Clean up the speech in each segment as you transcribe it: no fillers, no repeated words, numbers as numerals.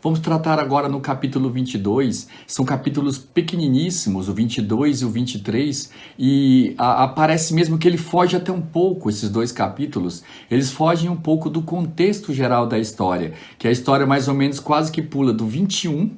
Vamos tratar agora no capítulo 22, são capítulos pequeniníssimos, o 22 e o 23, e parece mesmo que ele foge até um pouco, esses dois capítulos, eles fogem um pouco do contexto geral da história, que a história mais ou menos quase que pula do 21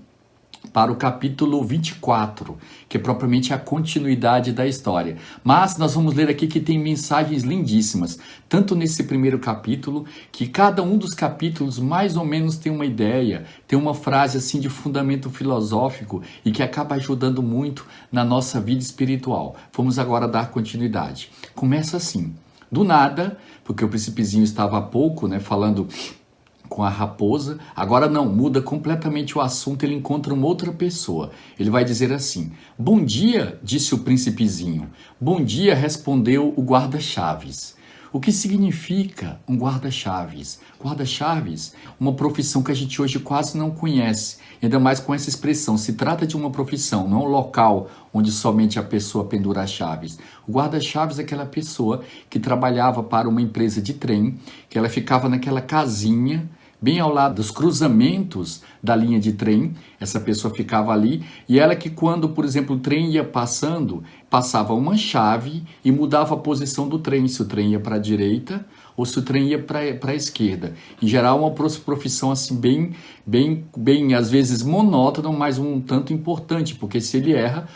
para o capítulo 24, que é propriamente a continuidade da história. Mas nós vamos ler aqui que tem mensagens lindíssimas, tanto nesse primeiro capítulo, que cada um dos capítulos mais ou menos tem uma ideia, tem uma frase assim de fundamento filosófico e que acaba ajudando muito na nossa vida espiritual. Vamos agora dar continuidade. Começa assim, do nada, porque o príncipezinho estava há pouco, falando com a raposa, agora não, muda completamente o assunto, ele encontra uma outra pessoa. Ele vai dizer assim: bom dia, disse o príncipezinho. Bom dia, respondeu o guarda-chaves. O que significa um guarda-chaves? Guarda-chaves, uma profissão que a gente hoje quase não conhece, ainda mais com essa expressão. Se trata de uma profissão, não um local onde somente a pessoa pendura as chaves. O guarda-chaves é aquela pessoa que trabalhava para uma empresa de trem, que ela ficava naquela casinha, bem ao lado dos cruzamentos da linha de trem. Essa pessoa ficava ali e ela que quando, por exemplo, o trem ia passando, passava uma chave e mudava a posição do trem, se o trem ia para a direita ou se o trem ia para a esquerda. Em geral, uma profissão assim bem, às vezes monótona, mas um tanto importante, porque se ele erra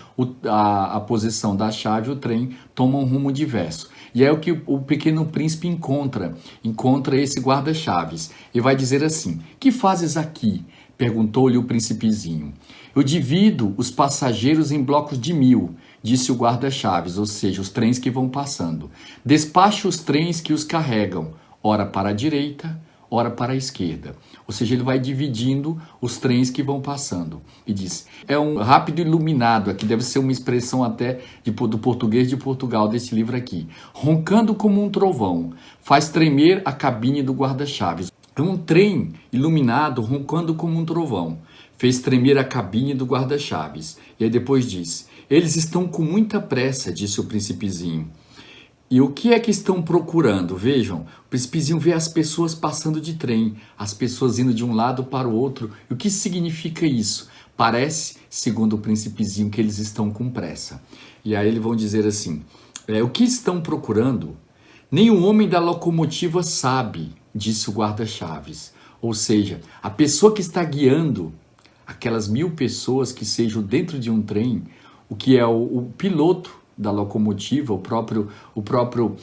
a posição da chave, o trem toma um rumo diverso. E é o que o pequeno príncipe encontra esse guarda-chaves. E vai dizer assim: que fazes aqui? Perguntou-lhe o príncipezinho. Eu divido os passageiros em blocos de 1000, disse o guarda-chaves, ou seja, os trens que vão passando. Despacho os trens que os carregam, ora para a direita, ora para a esquerda. Ou seja, ele vai dividindo os trens que vão passando. E diz, é um rápido iluminado, aqui deve ser uma expressão até do português de Portugal, desse livro aqui. Roncando como um trovão, faz tremer a cabine do guarda-chaves. É um trem iluminado roncando como um trovão. Fez tremer a cabine do guarda-chaves. E aí depois diz, eles estão com muita pressa, disse o príncipezinho. E o que é que estão procurando? Vejam, o príncipezinho vê as pessoas passando de trem, as pessoas indo de um lado para o outro. E o que significa isso? Parece, segundo o príncipezinho, que eles estão com pressa. E aí eles vão dizer assim, o que estão procurando? Nem o homem da locomotiva sabe, disse o guarda-chaves. Ou seja, a pessoa que está guiando aquelas 1000 pessoas que sejam dentro de um trem, o que é o piloto da locomotiva, o próprio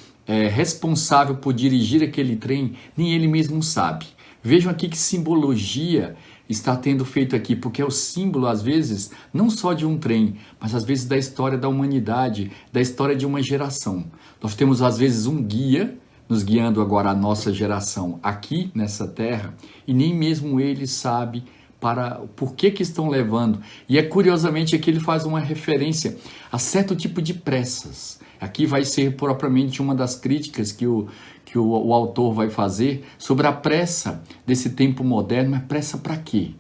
responsável por dirigir aquele trem, nem ele mesmo sabe. Vejam aqui que simbologia está tendo feito aqui, porque é o símbolo, às vezes, não só de um trem, mas às vezes da história da humanidade, da história de uma geração. Nós temos, às vezes, um guia, nos guiando agora a nossa geração aqui nessa terra, e nem mesmo ele sabe por que estão levando. E curiosamente aqui ele faz uma referência a certo tipo de pressas. Aqui vai ser propriamente uma das críticas que o autor vai fazer sobre a pressa desse tempo moderno. Mas pressa para quê?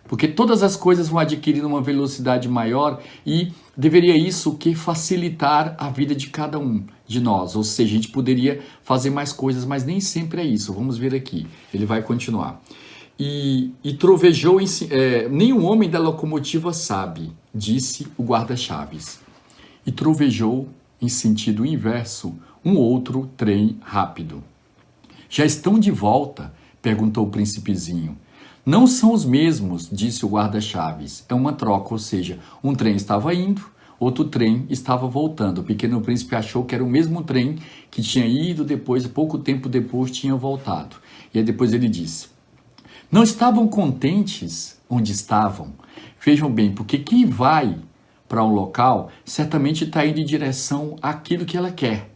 Porque todas as coisas vão adquirindo uma velocidade maior e deveria isso o que facilitar a vida de cada um de nós. Ou seja, a gente poderia fazer mais coisas, mas nem sempre é isso. Vamos ver aqui. Ele vai continuar. E trovejou, nem o homem da locomotiva sabe, disse o guarda-chaves. E trovejou, em sentido inverso, um outro trem rápido. Já estão de volta? Perguntou o príncipezinho. Não são os mesmos, disse o guarda-chaves. É uma troca, ou seja, um trem estava indo, outro trem estava voltando. O pequeno príncipe achou que era o mesmo trem que tinha ido, depois, pouco tempo depois, tinha voltado. E aí depois ele disse, não estavam contentes onde estavam? Vejam bem, porque quem vai para um local certamente está indo em direção àquilo que ela quer.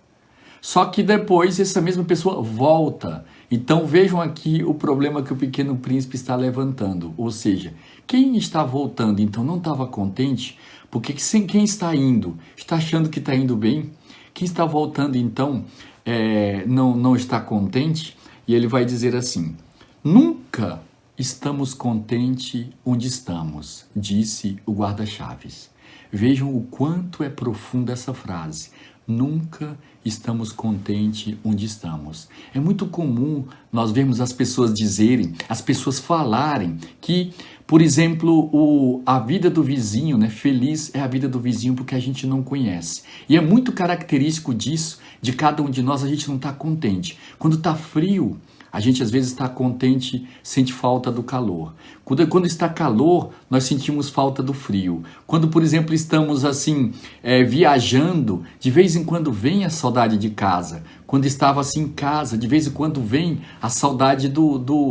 Só que depois essa mesma pessoa volta. Então vejam aqui o problema que o pequeno príncipe está levantando. Ou seja, quem está voltando então não estava contente, porque quem está indo está achando que está indo bem. Quem está voltando então não está contente. E ele vai dizer assim, nunca estamos contentes onde estamos, disse o guarda-chaves. Vejam o quanto é profunda essa frase. nunca estamos contentes onde estamos. É muito comum nós vermos as pessoas dizerem, as pessoas falarem que, por exemplo, a vida do vizinho, né? Feliz é a vida do vizinho porque a gente não conhece. E é muito característico disso, de cada um de nós, a gente não está contente. Quando está frio, a gente às vezes está contente, sente falta do calor. Quando está calor, nós sentimos falta do frio. Quando, por exemplo, estamos assim, viajando, de vez em quando vem a saudade de casa. Quando estava assim em casa, de vez em quando vem a saudade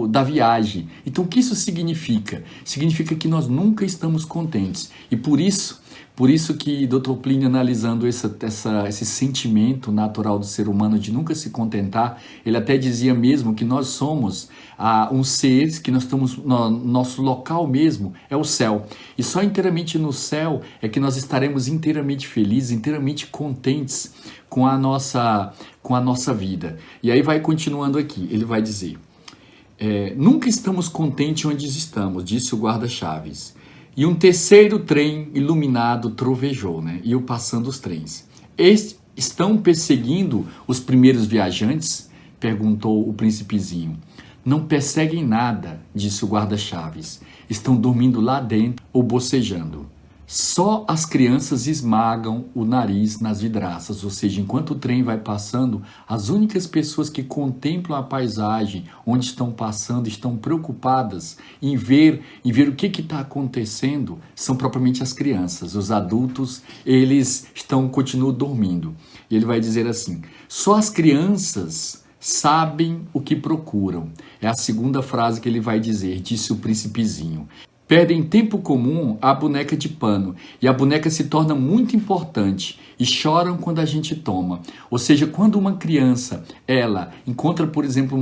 da viagem. Então, o que isso significa? Significa que nós nunca estamos contentes. E por isso que Dr. Plínio, analisando esse sentimento natural do ser humano de nunca se contentar, ele até dizia mesmo que nós somos um ser, que nós estamos, nosso local mesmo é o céu. E só inteiramente no céu é que nós estaremos inteiramente felizes, inteiramente contentes com a nossa vida. E aí vai continuando aqui, ele vai dizer, nunca estamos contentes onde estamos, disse o guarda-chaves. E um terceiro trem iluminado trovejou, né? Iam passando os trens. Estão perseguindo os primeiros viajantes? Perguntou o príncipezinho. Não perseguem nada, disse o guarda-chaves. Estão dormindo lá dentro ou bocejando. Só as crianças esmagam o nariz nas vidraças, ou seja, enquanto o trem vai passando, as únicas pessoas que contemplam a paisagem onde estão passando, estão preocupadas em ver o que está acontecendo, são propriamente as crianças. Os adultos, eles continuam dormindo. E ele vai dizer assim, só as crianças sabem o que procuram. É a segunda frase que ele vai dizer, disse o príncipezinho. Perdem tempo comum à boneca de pano e a boneca se torna muito importante e choram quando a gente toma. Ou seja, quando uma criança, ela encontra, por exemplo,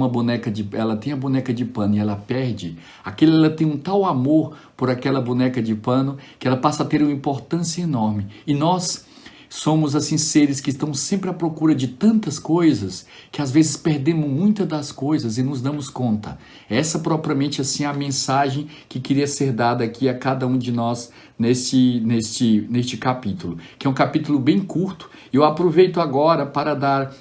ela tem a boneca de pano e ela perde, ela tem um tal amor por aquela boneca de pano que ela passa a ter uma importância enorme. E nós somos assim seres que estão sempre à procura de tantas coisas que às vezes perdemos muitas das coisas e nos damos conta. Essa propriamente assim é a mensagem que queria ser dada aqui a cada um de nós neste capítulo, que é um capítulo bem curto. Eu aproveito agora para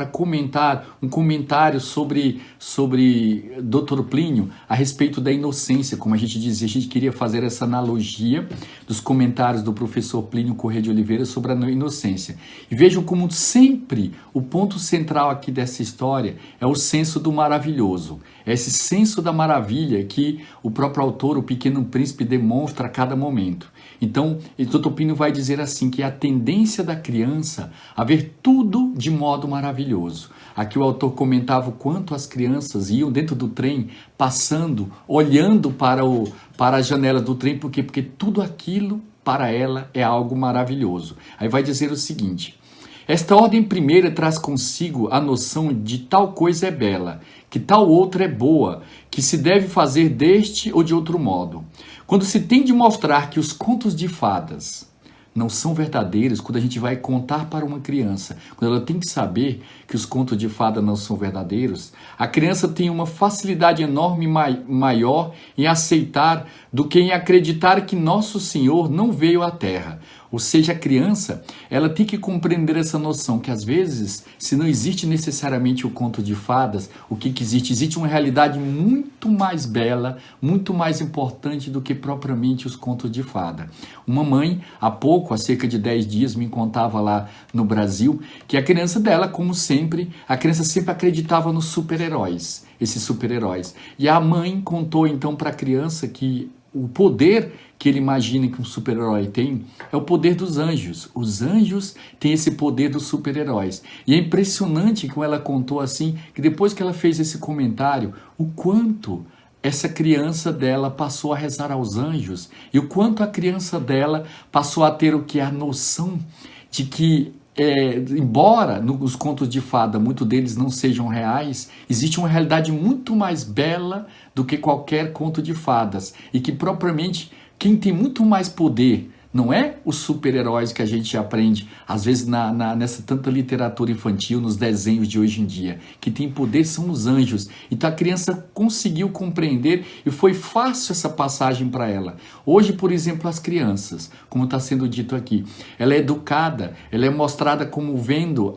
comentar um comentário sobre Dr. Plínio a respeito da inocência. Como a gente dizia, a gente queria fazer essa analogia dos comentários do professor Plínio Corrêa de Oliveira sobre a inocência. E vejam como sempre o ponto central aqui dessa história é o senso do maravilhoso. É esse senso da maravilha que o próprio autor, o Pequeno Príncipe, demonstra a cada momento. Então, Dr. Plínio vai dizer assim, que é a tendência da criança a ver tudo de modo maravilhoso. Aqui o autor comentava o quanto as crianças iam dentro do trem, passando, olhando para as janelas do trem, porque tudo aquilo para ela é algo maravilhoso. Aí vai dizer o seguinte, esta ordem primeira traz consigo a noção de tal coisa é bela, que tal outra é boa, que se deve fazer deste ou de outro modo. Quando se tem de mostrar que os contos de fadas não são verdadeiros, quando a gente vai contar para uma criança, quando ela tem que saber que os contos de fada não são verdadeiros, a criança tem uma facilidade enorme maior em aceitar do que em acreditar que Nosso Senhor não veio à Terra. Ou seja, a criança, ela tem que compreender essa noção que às vezes, se não existe necessariamente o conto de fadas, o que existe? Existe uma realidade muito mais bela, muito mais importante do que propriamente os contos de fada. Uma mãe, há cerca de 10 dias, me contava lá no Brasil, que a criança dela, como sempre, a criança sempre acreditava nos super-heróis, esses super-heróis. E a mãe contou então para a criança que o poder que ele imagina que um super-herói tem é o poder dos anjos. Os anjos têm esse poder dos super-heróis. E é impressionante como ela contou assim, que depois que ela fez esse comentário, o quanto essa criança dela passou a rezar aos anjos e o quanto a criança dela passou a ter a noção de que embora nos contos de fada muitos deles não sejam reais, existe uma realidade muito mais bela do que qualquer conto de fadas e que propriamente quem tem muito mais poder Não é os super-heróis que a gente aprende, às vezes, nessa tanta literatura infantil, nos desenhos de hoje em dia. Que tem poder são os anjos. Então a criança conseguiu compreender e foi fácil essa passagem para ela. Hoje, por exemplo, as crianças, como está sendo dito aqui, ela é educada, ela é mostrada como vendo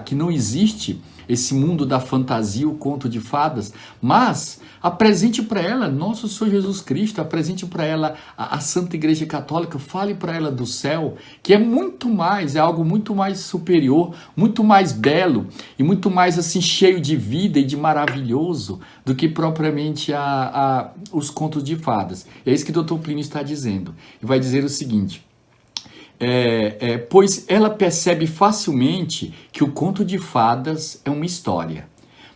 que não existe esse mundo da fantasia, o conto de fadas, mas apresente para ela nosso Senhor Jesus Cristo, apresente para ela a Santa Igreja Católica, fale para ela do céu, que é muito mais, é algo muito mais superior, muito mais belo e muito mais assim cheio de vida e de maravilhoso do que propriamente os contos de fadas. É isso que o Dr. Plínio está dizendo. E vai dizer o seguinte: pois ela percebe facilmente que o conto de fadas é uma história,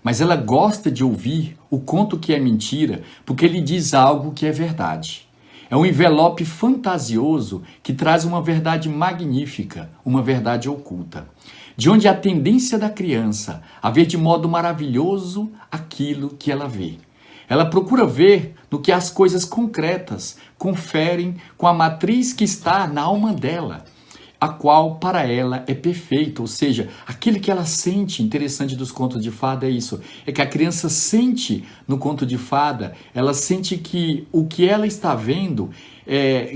mas ela gosta de ouvir o conto que é mentira, porque ele diz algo que é verdade. É um envelope fantasioso que traz uma verdade magnífica, uma verdade oculta, de onde a tendência da criança a ver de modo maravilhoso aquilo que ela vê. Ela procura ver no que as coisas concretas conferem com a matriz que está na alma dela, a qual para ela é perfeita, ou seja, aquilo que ela sente. Interessante dos contos de fada é isso, é que a criança sente no conto de fada, ela sente que o que ela está vendo,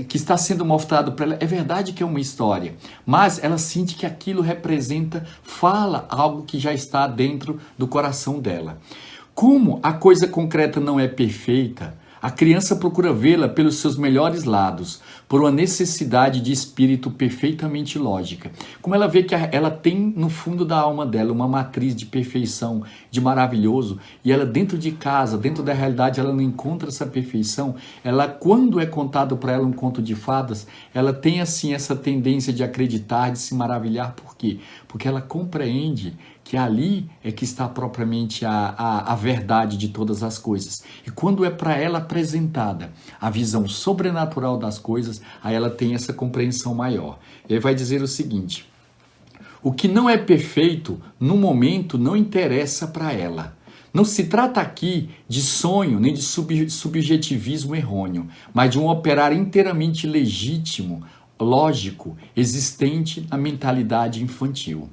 que está sendo mostrado para ela, é verdade que é uma história, mas ela sente que aquilo representa, fala algo que já está dentro do coração dela. Como a coisa concreta não é perfeita, a criança procura vê-la pelos seus melhores lados, por uma necessidade de espírito perfeitamente lógica. Como ela vê que ela tem no fundo da alma dela uma matriz de perfeição, de maravilhoso, e ela dentro de casa, dentro da realidade, ela não encontra essa perfeição, ela, quando é contado para ela um conto de fadas, ela tem assim essa tendência de acreditar, de se maravilhar. Por quê? Porque ela compreende que ali é que está propriamente a verdade de todas as coisas. E quando é para ela apresentada a visão sobrenatural das coisas, aí ela tem essa compreensão maior. Ele vai dizer o seguinte: o que não é perfeito, no momento, não interessa para ela. Não se trata aqui de sonho, nem de subjetivismo errôneo, mas de um operar inteiramente legítimo, lógico, existente na mentalidade infantil.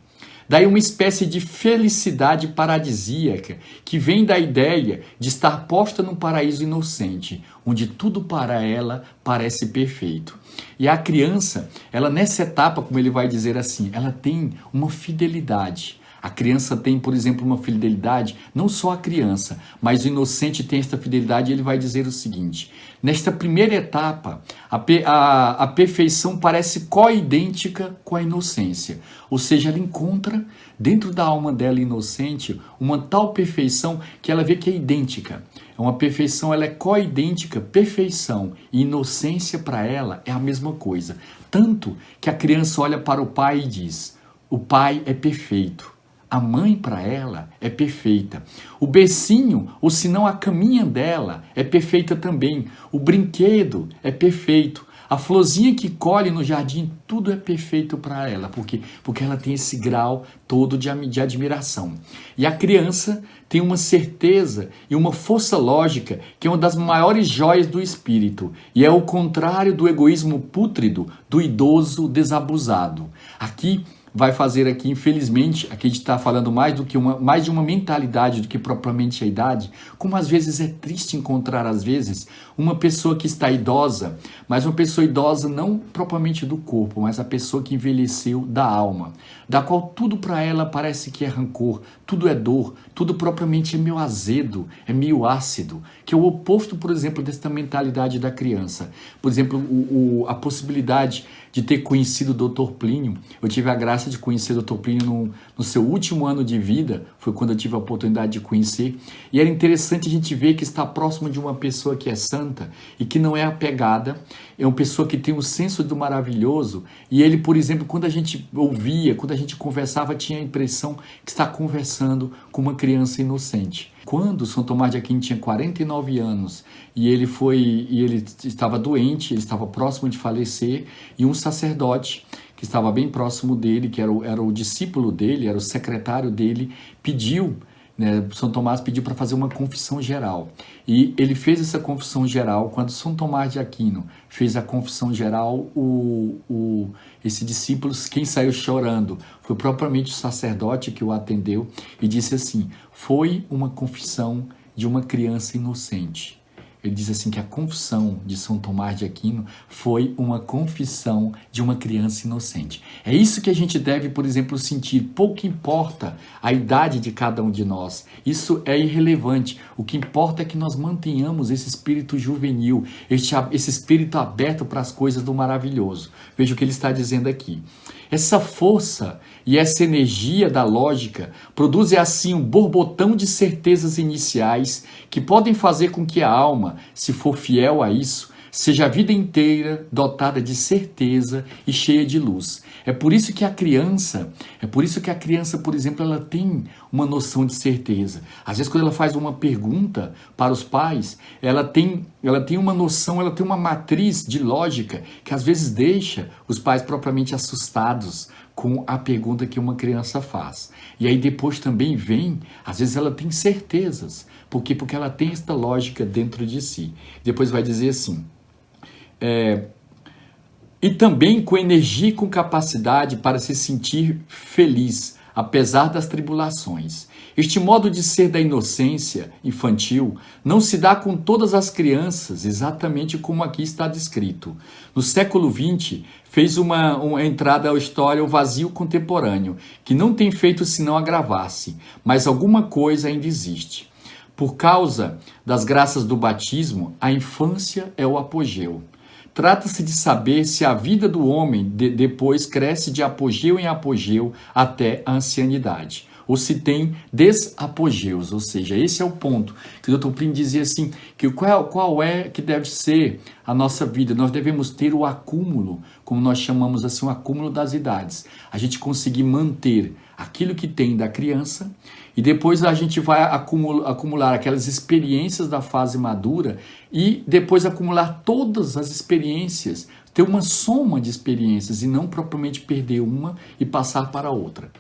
Daí uma espécie de felicidade paradisíaca que vem da ideia de estar posta num paraíso inocente, onde tudo para ela parece perfeito. E a criança, ela nessa etapa, como ele vai dizer assim, ela tem uma fidelidade. A criança tem, por exemplo, uma fidelidade, não só a criança, mas o inocente tem esta fidelidade. E ele vai dizer o seguinte: nesta primeira etapa, a perfeição parece coidêntica com a inocência. Ou seja, ela encontra dentro da alma dela inocente uma tal perfeição que ela vê que é idêntica. É uma perfeição, ela é coidêntica, perfeição e inocência para ela é a mesma coisa. Tanto que a criança olha para o pai e diz: o pai é perfeito. A mãe para ela é perfeita. O bercinho, ou se não a caminha dela, é perfeita também. O brinquedo é perfeito. A florzinha que colhe no jardim, tudo é perfeito para ela. Por quê? Porque ela tem esse grau todo de admiração. E a criança tem uma certeza e uma força lógica que é uma das maiores joias do espírito. E é o contrário do egoísmo pútrido do idoso desabusado. Aqui vai fazer aqui, infelizmente, aqui a gente está falando mais de uma mentalidade do que propriamente a idade, como às vezes é triste encontrar, às vezes, uma pessoa que está idosa, mas uma pessoa idosa não propriamente do corpo, mas a pessoa que envelheceu da alma, da qual tudo para ela parece que é rancor, tudo é dor, tudo propriamente é meio azedo, é meio ácido, que é o oposto, por exemplo, desta mentalidade da criança. Por exemplo, a possibilidade de ter conhecido o Dr. Plínio. Eu tive a graça de conhecer o Dr. Plínio no seu último ano de vida, foi quando eu tive a oportunidade de conhecer, e era interessante a gente ver que está próximo de uma pessoa que é santa e que não é apegada, é uma pessoa que tem um senso do maravilhoso, e ele, por exemplo, quando a gente ouvia, quando a gente conversava, tinha a impressão que está conversando com uma criança inocente. Quando São Tomás de Aquino tinha 49 anos e ele estava doente, ele estava próximo de falecer, e um sacerdote que estava bem próximo dele, que era o discípulo dele, era o secretário dele, pediu né? São Tomás pediu para fazer uma confissão geral. E ele fez essa confissão geral. Quando São Tomás de Aquino fez a confissão geral, esse discípulo, quem saiu chorando foi propriamente o sacerdote que o atendeu e disse assim: foi uma confissão de uma criança inocente. Ele diz assim que a confissão de São Tomás de Aquino foi uma confissão de uma criança inocente. É isso que a gente deve, por exemplo, sentir. Pouco importa a idade de cada um de nós. Isso é irrelevante. O que importa é que nós mantenhamos esse espírito juvenil, esse espírito aberto para as coisas do maravilhoso. Veja o que ele está dizendo aqui. Essa força e essa energia da lógica produzem assim um borbotão de certezas iniciais que podem fazer com que a alma, se for fiel a isso, seja a vida inteira dotada de certeza e cheia de luz. É por isso que a criança, por exemplo, ela tem uma noção de certeza. Às vezes, quando ela faz uma pergunta para os pais, ela tem uma noção, ela tem uma matriz de lógica que às vezes deixa os pais propriamente assustados com a pergunta que uma criança faz. E aí depois também vem, às vezes ela tem certezas. Por quê? Porque ela tem esta lógica dentro de si. Depois vai dizer assim, e também com energia e com capacidade para se sentir feliz, apesar das tribulações. Este modo de ser da inocência infantil não se dá com todas as crianças, exatamente como aqui está descrito. No século XX, fez uma entrada à história o vazio contemporâneo, que não tem feito senão agravar-se, mas alguma coisa ainda existe. Por causa das graças do batismo, a infância é o apogeu. Trata-se de saber se a vida do homem depois cresce de apogeu em apogeu até a ancianidade, ou se tem desapogeus, ou seja, esse é o ponto que o Dr. Plínio dizia assim, que qual é que deve ser a nossa vida. Nós devemos ter o acúmulo, como nós chamamos assim, o acúmulo das idades. A gente conseguir manter aquilo que tem da criança e depois a gente vai acumular aquelas experiências da fase madura e depois acumular todas as experiências, ter uma soma de experiências e não propriamente perder uma e passar para outra.